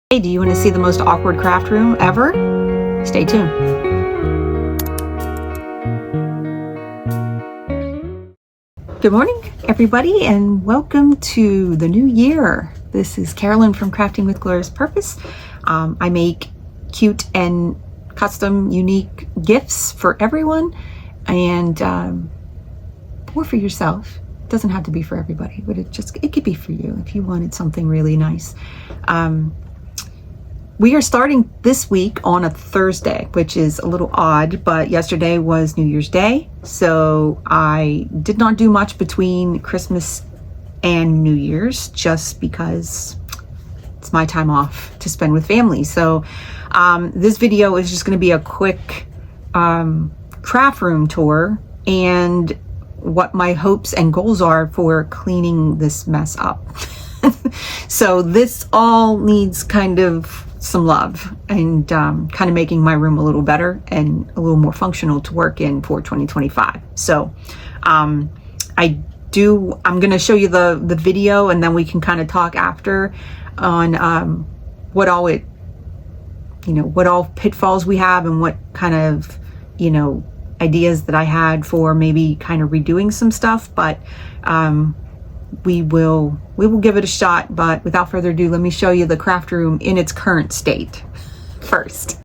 Hey, do you want to see the most awkward craft room ever? Stay tuned. Good morning, everybody, and welcome to the new year. This is Carolyn from Crafting with Glorious Purpose. I make cute and custom, unique gifts for everyone, and or for yourself. It doesn't have to be for everybody, but it could be for you if you wanted something really nice. We are starting this week on a Thursday, which is a little odd, but yesterday was New Year's Day, so I did not do much between Christmas and New Year's just because it's my time off to spend with family. So this video is just going to be a quick craft room tour and what my hopes and goals are for cleaning this mess up. So this all needs kind of some love and kind of making my room a little better and a little more functional to work in for 2025. So I'm going to show you the video, and then we can kind of talk after on what all pitfalls we have and what kind of ideas that I had for maybe kind of redoing some stuff, but we will give it a shot. But without further ado, let me show you the craft room in its current state first.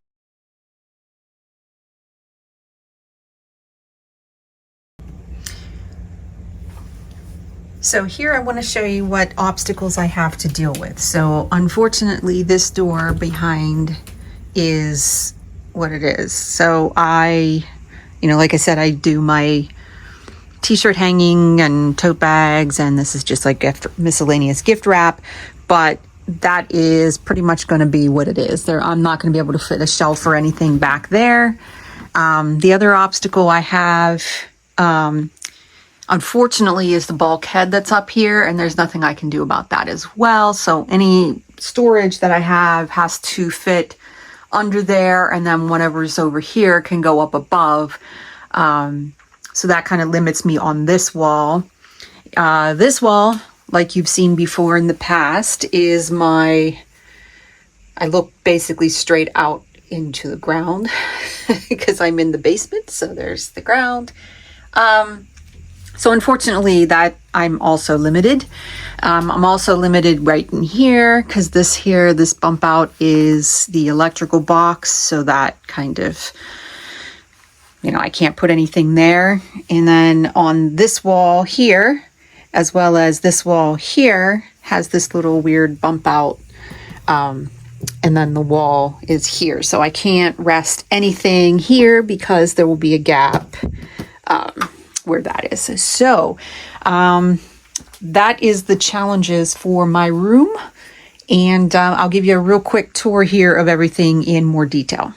So here I want to show you what obstacles I have to deal with. So unfortunately, this door behind is what it is. So like I said, I do my t-shirt hanging and tote bags, and this is just like miscellaneous gift wrap, but that is pretty much going to be what it is. I'm not going to be able to fit a shelf or anything back there. The other obstacle I have, unfortunately, is the bulkhead that's up here, and there's nothing I can do about that as well. So any storage that I have has to fit under there, and then whatever's over here can go up above. So that kind of limits me on this wall. This wall, like you've seen before in the past, is I look basically straight out into the ground because I'm in the basement. So there's the ground. So unfortunately that I'm also limited. I'm also limited right in here because this bump out is the electrical box. So that kind of, I can't put anything there. And then on this wall here, as well as this wall here, has this little weird bump out. And then the wall is here. So I can't rest anything here because there will be a gap where that is. So that is the challenges for my room. And I'll give you a real quick tour here of everything in more detail.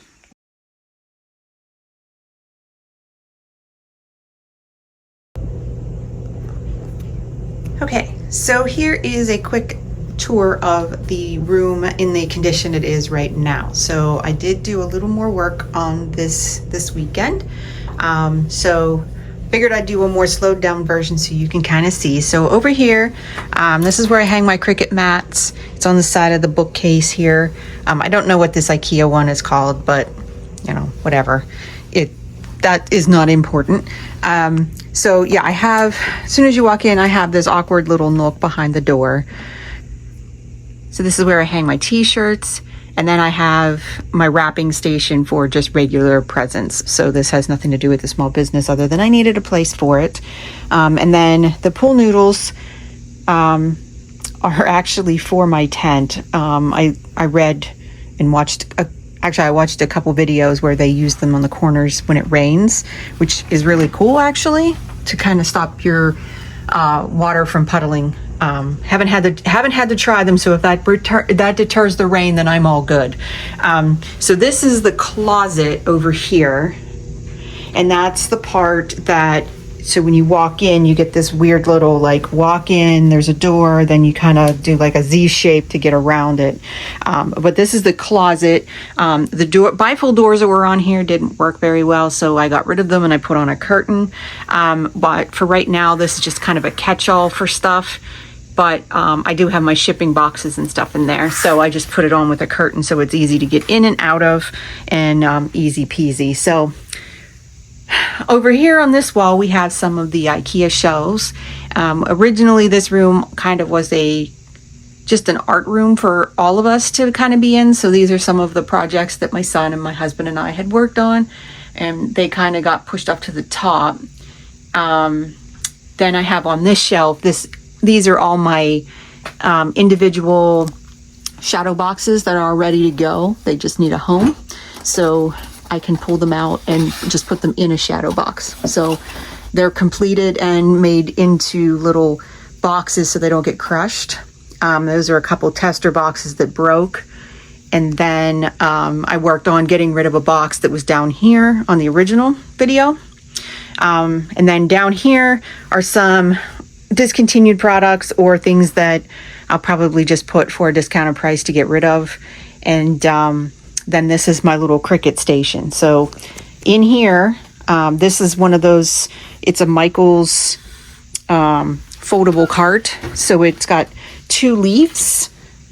Okay, so here is a quick tour of the room in the condition it is right now. So I did do a little more work on this weekend. So figured I'd do a more slowed down version so you can kind of see. So over here, this is where I hang my Cricut mats. It's on the side of the bookcase here. I don't know what this IKEA one is called, but whatever. That is not important. So yeah, I have, as soon as you walk in, I have this awkward little nook behind the door. So this is where I hang my t-shirts, and then I have my wrapping station for just regular presents. So this has nothing to do with the small business other than I needed a place for it. And then the pool noodles are actually for my tent. I read and watched I watched a couple videos where they use them on the corners when it rains, which is really cool actually, to kind of stop your water from puddling. Haven't had to try them, so if that deters the rain, then I'm all good. So this is the closet over here, and that's the part that, so when you walk in, you get this weird little walk in, there's a door, then you kind of do like a Z shape to get around it. But this is the closet. The bifold doors that were on here didn't work very well, so I got rid of them and I put on a curtain. But for right now, this is just kind of a catch-all for stuff. but I do have my shipping boxes and stuff in there. So I just put it on with a curtain so it's easy to get in and out of, and easy peasy. So over here on this wall, we have some of the IKEA shelves. Originally, this room kind of was just an art room for all of us to kind of be in. So these are some of the projects that my son and my husband and I had worked on, and they kind of got pushed up to the top. Then I have on this shelf, these are all my individual shadow boxes that are ready to go. They just need a home. So I can pull them out and just put them in a shadow box. So they're completed and made into little boxes so they don't get crushed. Those are a couple tester boxes that broke. And then I worked on getting rid of a box that was down here on the original video. And then down here are some discontinued products or things that I'll probably just put for a discounted price to get rid of. And then this is my little Cricut station. So in here, this is one of those, it's a Michael's foldable cart. So it's got 2 leaves.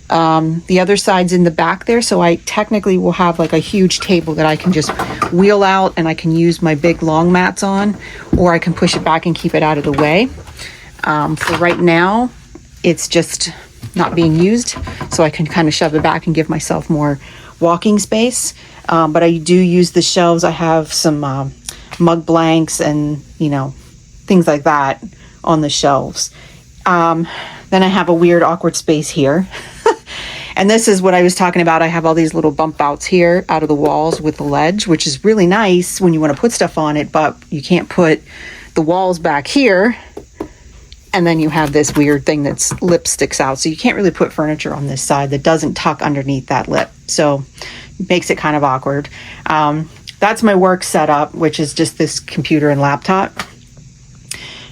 The other side's in the back there. So I technically will have like a huge table that I can just wheel out, and I can use my big long mats on, or I can push it back and keep it out of the way. For right now, it's just not being used. So I can kind of shove it back and give myself more walking space. But I do use the shelves. I have some mug blanks and, things like that on the shelves. Then I have a weird, awkward space here. And this is what I was talking about. I have all these little bump outs here out of the walls with the ledge, which is really nice when you want to put stuff on it, but you can't put the walls back here. And then you have this weird thing that's lip sticks out. So you can't really put furniture on this side that doesn't tuck underneath that lip. So it makes it kind of awkward. That's my work setup, which is just this computer and laptop.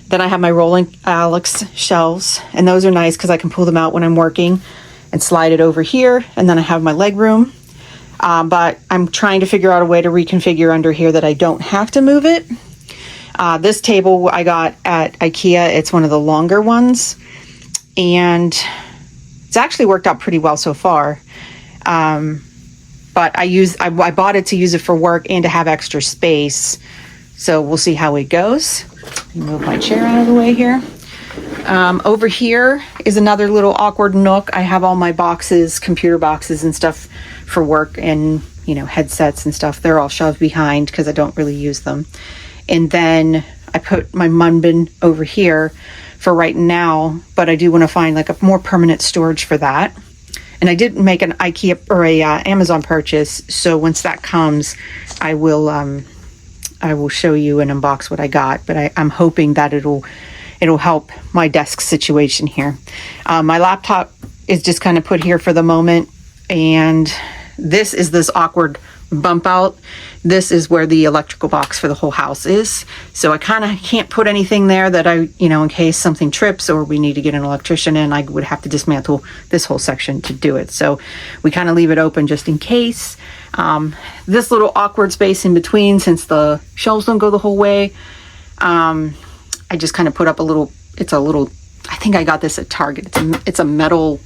Then I have my rolling Alex shelves, and those are nice because I can pull them out when I'm working and slide it over here. And then I have my leg room. But I'm trying to figure out a way to reconfigure under here that I don't have to move it. This table I got at IKEA. It's one of the longer ones, and it's actually worked out pretty well so far. But I bought it to use it for work and to have extra space. So we'll see how it goes. Move my chair out of the way here. Over here is another little awkward nook. I have all my boxes, computer boxes and stuff for work, and headsets and stuff. They're all shoved behind because I don't really use them. And then I put my mun bin over here for right now, but I do want to find like a more permanent storage for that. And I did make an IKEA or a Amazon purchase, so once that comes, I will show you and unbox what I got. But I'm hoping that it'll help my desk situation here. My laptop is just kind of put here for the moment, and this is this awkward bump out. This is where the electrical box for the whole house is. So I kind of can't put anything there that in case something trips or we need to get an electrician in, I would have to dismantle this whole section to do it. So we kind of leave it open just in case. This little awkward space in between, since the shelves don't go the whole way, I just kind of put up I think I got this at Target. It's a metal,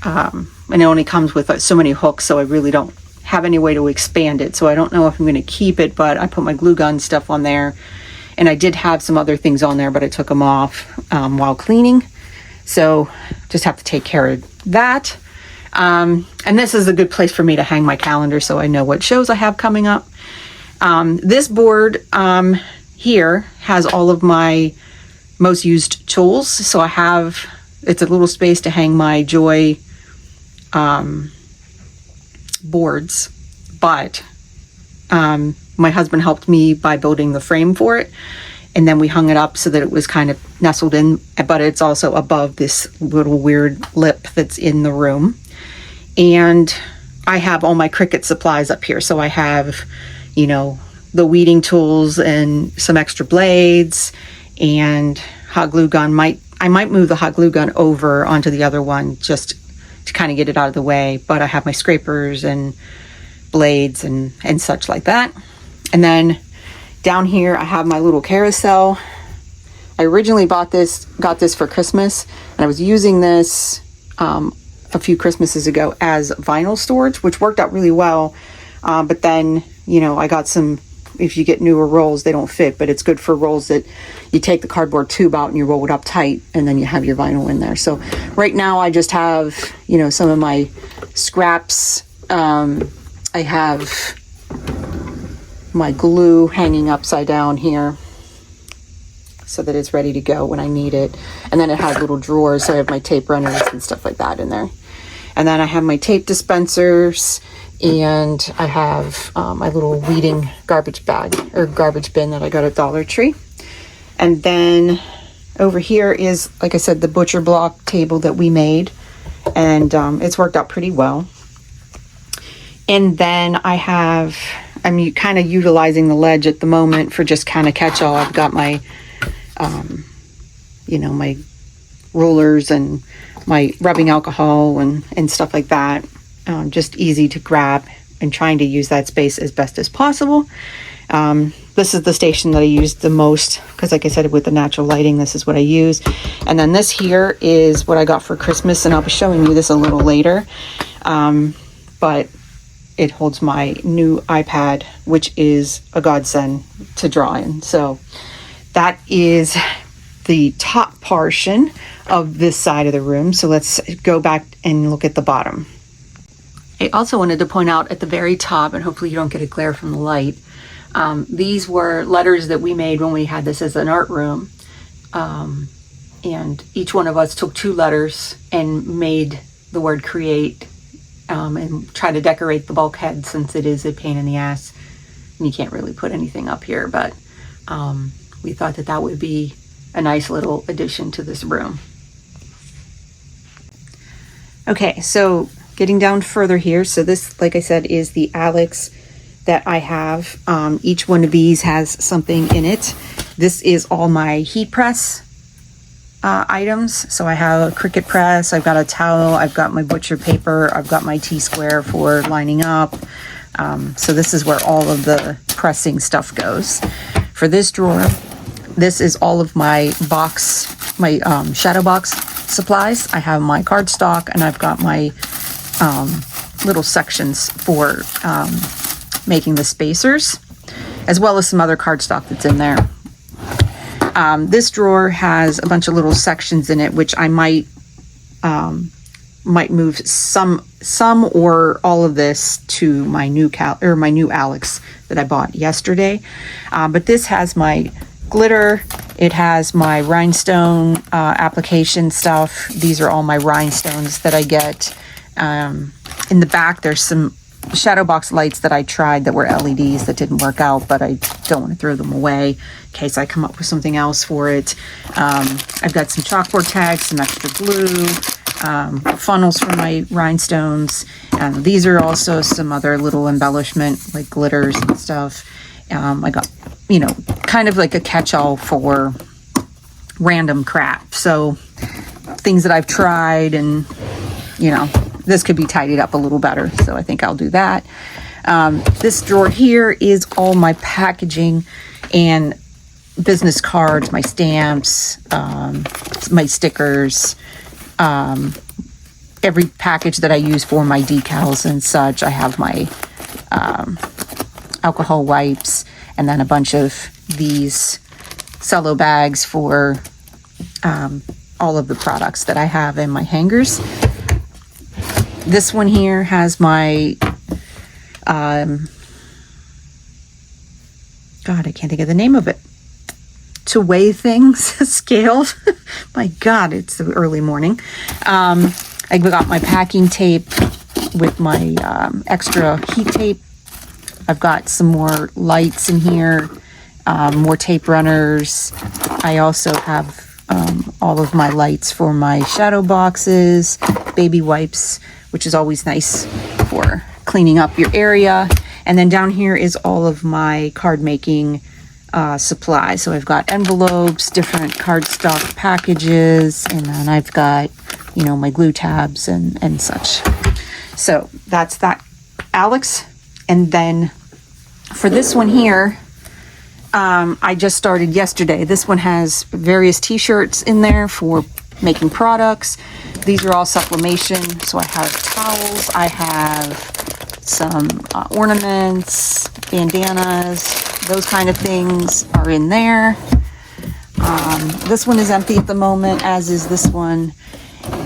and it only comes with so many hooks, so I really don't have any way to expand it. So I don't know if I'm going to keep it, but I put my glue gun stuff on there, and I did have some other things on there, but I took them off while cleaning. So just have to take care of that. And this is a good place for me to hang my calendar so I know what shows I have coming up. This board here has all of my most used tools. So it's a little space to hang my Joy boards, but my husband helped me by building the frame for it, and then we hung it up so that it was kind of nestled in, but it's also above this little weird lip that's in the room. And I have all my Cricut supplies up here. So I have the weeding tools and some extra blades and hot glue gun. I might move the hot glue gun over onto the other one just to kind of get it out of the way, but I have my scrapers and blades and such like that. And then down here I have my little carousel. I originally got this for Christmas, and I was using this a few Christmases ago as vinyl storage, which worked out really well. But then, you know, I got some, if you get newer rolls, they don't fit, but it's good for rolls that you take the cardboard tube out and you roll it up tight, and then you have your vinyl in there. So right now I just have, you know, some of my scraps. I have my glue hanging upside down here so that it's ready to go when I need it. And then it has little drawers, so I have my tape runners and stuff like that in there. And then I have my tape dispensers, and I have my little weeding garbage bag or garbage bin that I got at Dollar Tree. And then over here is, like I said, the butcher block table that we made, and it's worked out pretty well. And then I'm kind of utilizing the ledge at the moment for just kind of catch-all. I've got my, you know, my rollers and my rubbing alcohol and stuff like that. Just easy to grab, and trying to use that space as best as possible. This is the station that I use the most because, like I said, with the natural lighting, this is what I use. And then this here is what I got for Christmas, and I'll be showing you this a little later. But it holds my new iPad, which is a godsend to draw in. So that is the top portion of this side of the room. So let's go back and look at the bottom. I also wanted to point out at the very top, and hopefully you don't get a glare from the light, these were letters that we made when we had this as an art room. And each one of us took 2 letters and made the word create, and try to decorate the bulkhead, since it is a pain in the ass and you can't really put anything up here. But we thought that would be a nice little addition to this room. Okay, so getting down further here. So this, like I said, is the Alex that I have. Each one of these has something in it. This is all my heat press items. So I have a Cricut press, I've got a towel, I've got my butcher paper, I've got my T-square for lining up. So this is where all of the pressing stuff goes. For this drawer, this is all of my box, my shadow box supplies. I have my cardstock, and I've got my little sections for making the spacers, as well as some other cardstock that's in there. This drawer has a bunch of little sections in it, which I might move some or all of this to my new my new Alex that I bought yesterday. But this has my glitter. It has my rhinestone application stuff. These are all my rhinestones that I get. In the back, there's some shadow box lights that I tried that were LEDs that didn't work out, but I don't want to throw them away in case I come up with something else for it. I've got some chalkboard tags, some extra glue, funnels for my rhinestones. These are also some other little embellishment, like glitters and stuff. I got, you know, kind of like a catch-all for random crap. So things that I've tried, and, you know, this could be tidied up a little better. So I think I'll do that. This drawer here is all my packaging and business cards, my stamps, my stickers, every package that I use for my decals and such. I have my alcohol wipes, and then a bunch of these cello bags for all of the products that I have in my hangers. This one here has my, God, I can't think of the name of it. To weigh things, scales. My God, it's the early morning. I got my packing tape with my extra heat tape. I've got some more lights in here, more tape runners. I also have all of my lights for my shadow boxes, baby wipes, which is always nice for cleaning up your area. And then down here is all of my card making supplies. So I've got envelopes, different cardstock packages, and then I've got, you know, my glue tabs and such. So that's that, Alex. And then for this one here, I just started yesterday. This one has various t-shirts in there for making products. These are all sublimation. So I have towels, I have some ornaments, bandanas, those kind of things are in there. This one is empty at the moment, as is this one.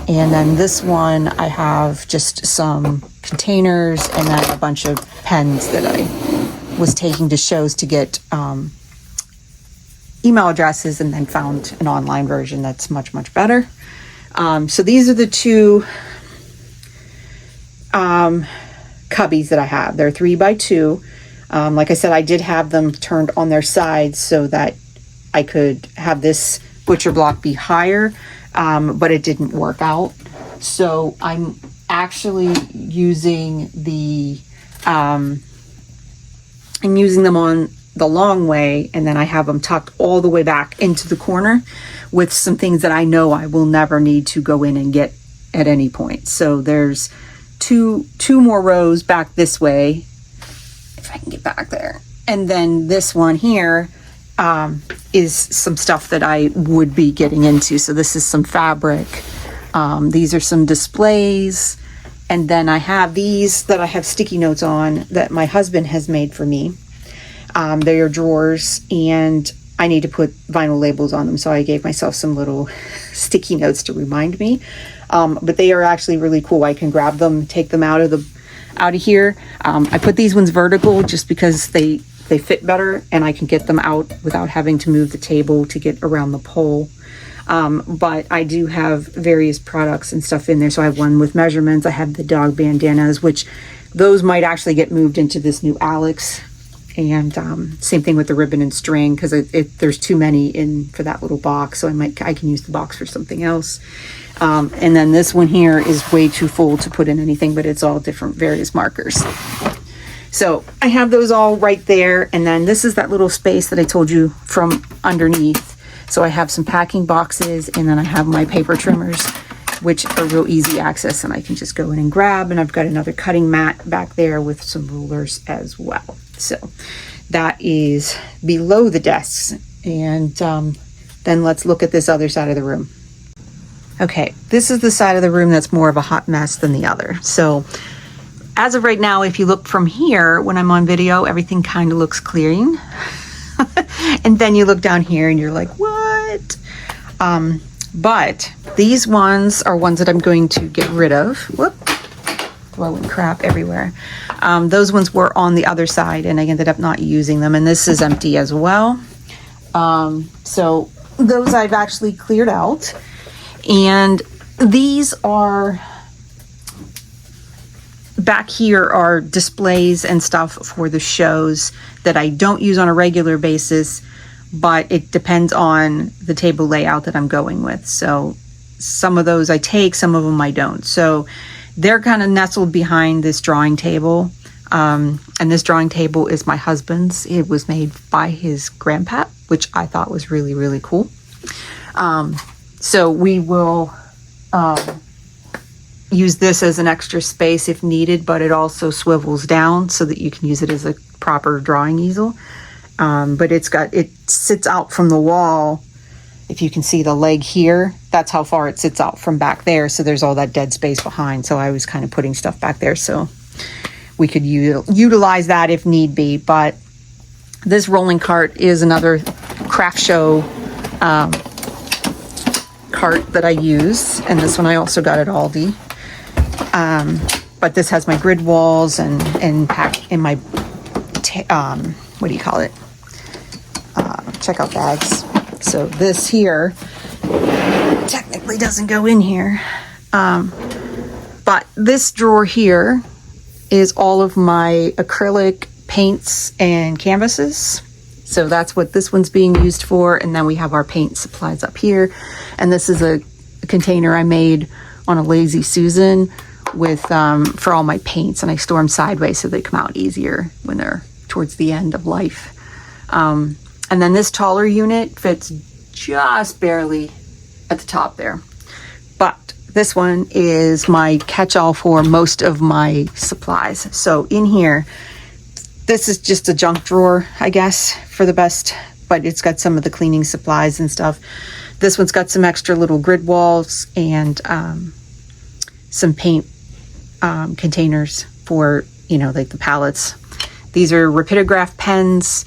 And then this one, I have just some containers and then a bunch of pens that I was taking to shows to get email addresses, and then found an online version that's much, much better. So these are the two cubbies that I have. They're 3x2. Like I said, I did have them turned on their sides so that I could have this butcher block be higher, but it didn't work out. So I'm actually using I'm using them on the long way, and then I have them tucked all the way back into the corner with some things that I know I will never need to go in and get at any point. So there's two more rows back this way, if I can get back there. And then this one here is some stuff that I would be getting into. So this is some fabric. These are some displays. And then I have these that I have sticky notes on that my husband has made for me. They are drawers, and I need to put vinyl labels on them. So I gave myself some little sticky notes to remind me. But they are actually really cool. I can grab them, take them out of here. I put these ones vertical just because they fit better, and I can get them out without having to move the table to get around the pole. But I do have various products and stuff in there. So I have one with measurements. I have the dog bandanas, which those might actually get moved into this new Alex. And same thing with the ribbon and string, because there's too many in for that little box. So I can use the box for something else. And then this one here is way too full to put in anything, but it's all different various markers. So I have those all right there. And then this is that little space that I told you from underneath. So I have some packing boxes, and then I have my paper trimmers, which are real easy access, and I can just go in and grab. And I've got another cutting mat back there with some rulers as well. So that is below the desks. And then let's look at this other side of the room. Okay, this is the side of the room that's more of a hot mess than the other. So as of right now, if you look from here, when I'm on video, everything kind of looks clean. And then you look down here and you're like, what? But these ones are ones that I'm going to get rid of. Whoop, throwing crap everywhere. Those ones were on the other side, and I ended up not using them. And this is empty as well. So those I've actually cleared out. And these are, back here are displays and stuff for the shows that I don't use on a regular basis, but it depends on the table layout that I'm going with. So some of those I take, some of them I don't. So they're kind of nestled behind this drawing table. And this drawing table is my husband's. It was made by his grandpa, which I thought was really, really cool. So we will use this as an extra space if needed, but it also swivels down so that you can use it as a proper drawing easel. But it sits out from the wall. If you can see the leg here, that's how far it sits out from back there. So there's all that dead space behind. So I was kind of putting stuff back there so we could utilize that if need be. But this rolling cart is another craft show cart that I use. And this one I also got at Aldi. But this has my grid walls and pack in my, what do you call it? Checkout bags. So this here technically doesn't go in here. But this drawer here is all of my acrylic paints and canvases. So that's what this one's being used for. And then we have our paint supplies up here. And this is a container I made on a Lazy Susan with for all my paints, and I store them sideways so they come out easier when they're towards the end of life. And then this taller unit fits just barely at the top there. But this one is my catch-all for most of my supplies. So in here, This is just a junk drawer, I guess, for the best, but it's got some of the cleaning supplies and stuff. This one's got some extra little grid walls and some paint containers for, you know, like the palettes. These are rapidograph pens.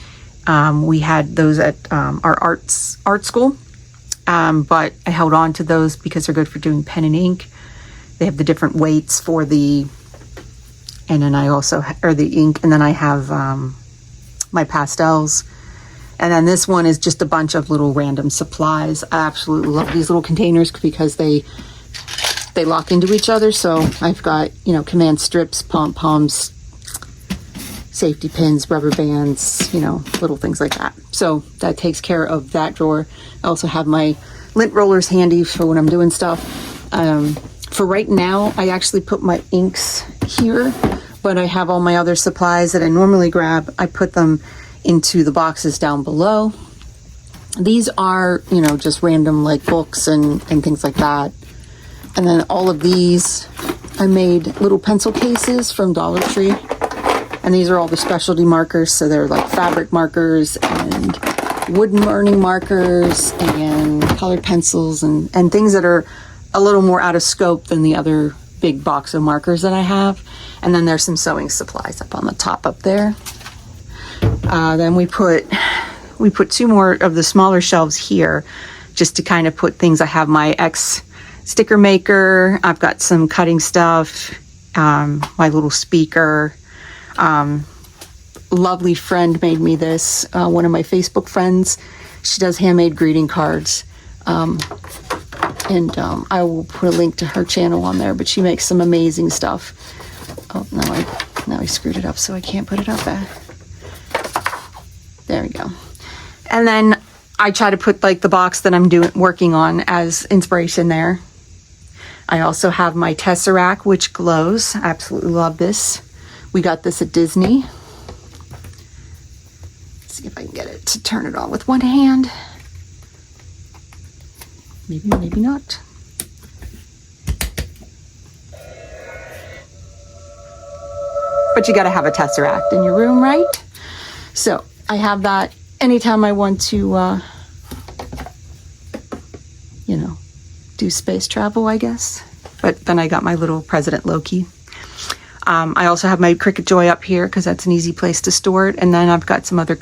We had those at our art school, but I held on to those because they're good for doing pen and ink. They have the different weights for the, and then I also, or the ink, and then I have my pastels. And then this one is just a bunch of little random supplies. I absolutely love these little containers because they lock into each other. So I've got, you know, command strips, pom-poms, safety pins, rubber bands, you know, little things like that. So that takes care of that drawer. I also have my lint rollers handy for when I'm doing stuff. For right now, I actually put my inks here, but I have all my other supplies that I normally grab. I put them into the boxes down below. These are, you know, just random like books and things like that. And then all of these, I made little pencil cases from Dollar Tree. And these are all the specialty markers. So they're like fabric markers and wooden burning markers and colored pencils and things that are a little more out of scope than the other big box of markers that I have. And then there's some sewing supplies up on the top up there. Then we put two more of the smaller shelves here just to kind of put things. I have my X sticker maker. I've got some cutting stuff, my little speaker. Lovely friend made me this. One of my Facebook friends. She does handmade greeting cards. And I will put a link to her channel on there, but she makes some amazing stuff. Oh, now I screwed it up, so I can't put it up there. There we go. And then I try to put like the box that I'm working on as inspiration there. I also have my Tesseract, which glows. I absolutely love this. We got this at Disney. Let's see if I can get it to turn it on with one hand. Maybe, maybe not. But you got to have a Tesseract in your room, right? So I have that anytime I want to, you know, do space travel, I guess. But then I got my little President Loki. I also have my Cricut Joy up here because that's an easy place to store it. And then I've got some other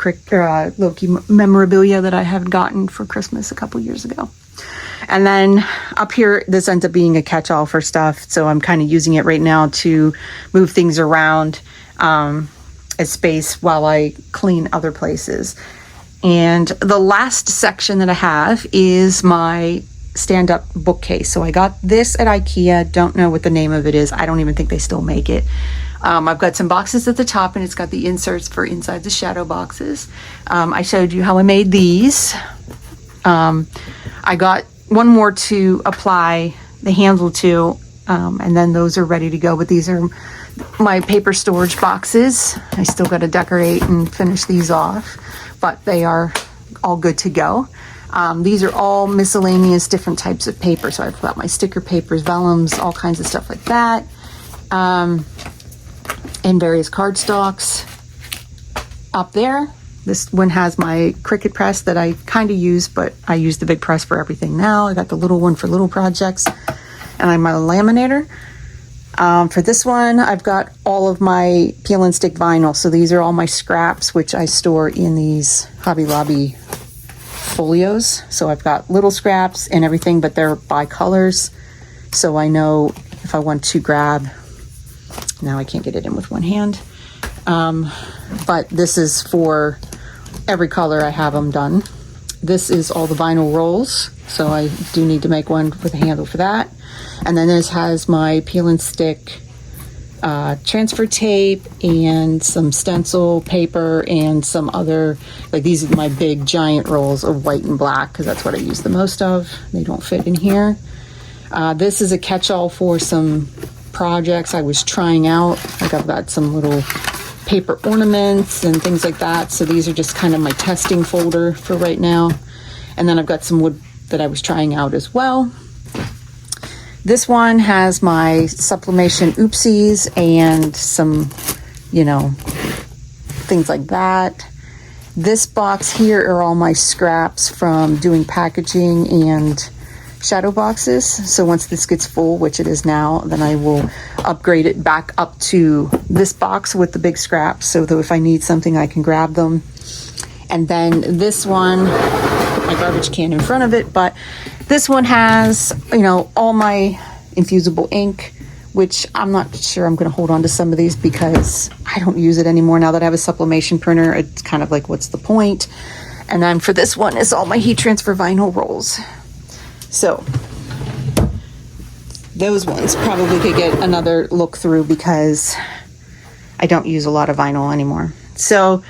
Loki memorabilia that I had gotten for Christmas a couple years ago. And then up here, this ends up being a catch-all for stuff. So I'm kind of using it right now to move things around as space while I clean other places. And the last section that I have is my stand-up bookcase. So I got this at IKEA. Don't know what the name of it is. I don't even think they still make it. I've got some boxes at the top, and it's got the inserts for inside the shadow boxes. I showed you how I made these. I got one more to apply the handle to, and then those are ready to go. But these are my paper storage boxes. I still got to decorate and finish these off, but they are all good to go. These are all miscellaneous different types of paper. So I've got my sticker papers, vellums, all kinds of stuff like that, and various cardstocks up there. This one has my Cricut press that I kind of use, but I use the big press for everything now. I got the little one for little projects, and I'm my laminator. For this one, I've got all of my peel and stick vinyl. So these are all my scraps, which I store in these Hobby Lobby folios. So I've got little scraps and everything, but they're by colors. So I know if I want to grab, now I can't get it in with one hand. But this is for every color. I have them done. This is all the vinyl rolls. So I do need to make one with a handle for that. And then this has my peel and stick transfer tape and some stencil paper and some other, like these are my big giant rolls of white and black because that's what I use the most of. They don't fit in here. This is a catch-all for some projects I was trying out. Like I've got some little paper ornaments and things like that. So these are just kind of my testing folder for right now. And then I've got some wood that I was trying out as well. This one has my sublimation oopsies and some, you know, things like that. This box here are all my scraps from doing packaging and shadow boxes. So once this gets full, which it is now, then I will upgrade it back up to this box with the big scraps, so that if I need something, I can grab them. And then this one, put my garbage can in front of it, but this one has, you know, all my infusible ink, which I'm not sure I'm going to hold on to some of these because I don't use it anymore now that I have a sublimation printer. It's kind of like, what's the point? And then for this one is all my heat transfer vinyl rolls. So those ones probably could get another look through because I don't use a lot of vinyl anymore. So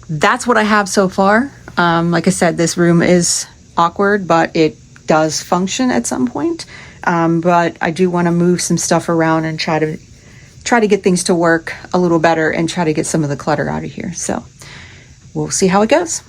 that's what I have so far. Like I said, this room is awkward, but it does function at some point. But I do want to move some stuff around and try to get things to work a little better and try to get some of the clutter out of here. So we'll see how it goes.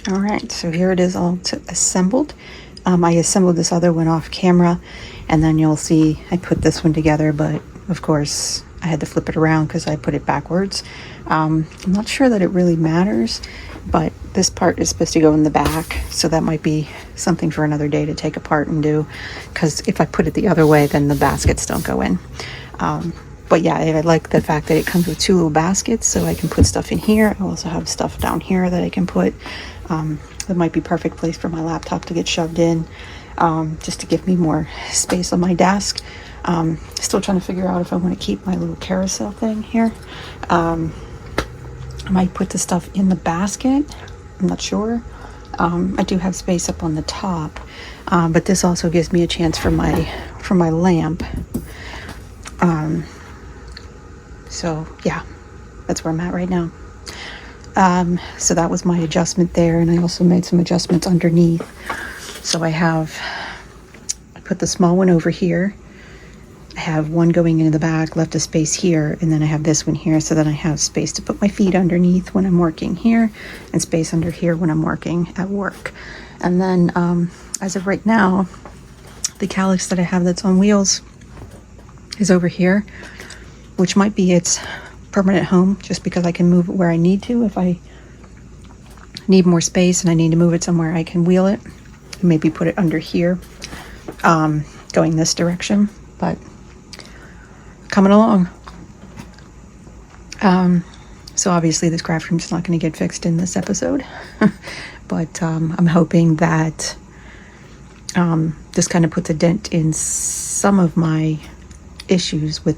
All right, so here it is all assembled. I assembled this other one off camera, and then you'll see I put this one together, but of course I had to flip it around because I put it backwards. I'm not sure that it really matters, but this part is supposed to go in the back, so that might be something for another day to take apart and do, because if I put it the other way, then the baskets don't go in. But yeah, I like the fact that it comes with two little baskets, so I can put stuff in here. I also have stuff down here that I can put. That might be perfect place for my laptop to get shoved in, just to give me more space on my desk. Still trying to figure out if I want to keep my little carousel thing here. I might put the stuff in the basket. I'm not sure. I do have space up on the top, but this also gives me a chance for my lamp. So yeah, that's where I'm at right now. So that was my adjustment there, and I also made some adjustments underneath. So I put the small one over here. I have one going into the back, left a space here, and then I have this one here, so then I have space to put my feet underneath when I'm working here, and space under here when I'm working at work. And then as of right now, the Calyx that I have that's on wheels is over here, which might be its permanent home, just because I can move it where I need to. If I need more space and I need to move it somewhere, I can wheel it, maybe put it under here, going this direction. But coming along. So obviously this craft room's not going to get fixed in this episode, but I'm hoping that this kind of puts a dent in some of my issues with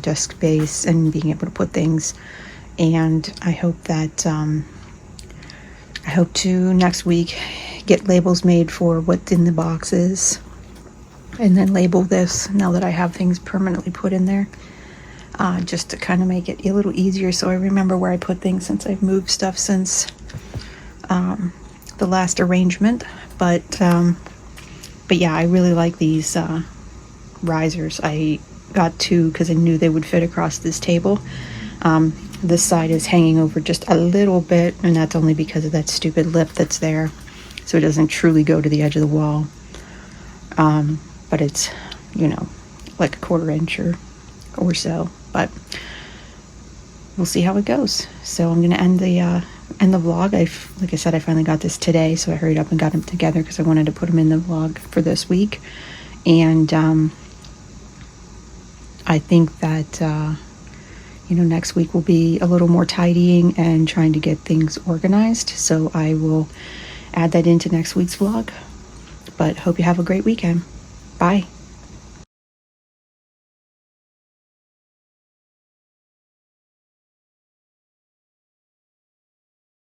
desk space and being able to put things. And I hope that I hope to next week get labels made for what's in the boxes, and then label this now that I have things permanently put in there, just to kind of make it a little easier so I remember where I put things, since I've moved stuff since the last arrangement. But yeah, I really like these risers. I got two because I knew they would fit across this table. This side is hanging over just a little bit, and that's only because of that stupid lip that's there, so it doesn't truly go to the edge of the wall. But it's, you know, like a 1/4 inch or so, but we'll see how it goes. So I'm gonna end the vlog. Like I said, I finally got this today, so I hurried up and got them together because I wanted to put them in the vlog for this week. And I think that next week will be a little more tidying and trying to get things organized, so I will add that into next week's vlog. But hope you have a great weekend. Bye.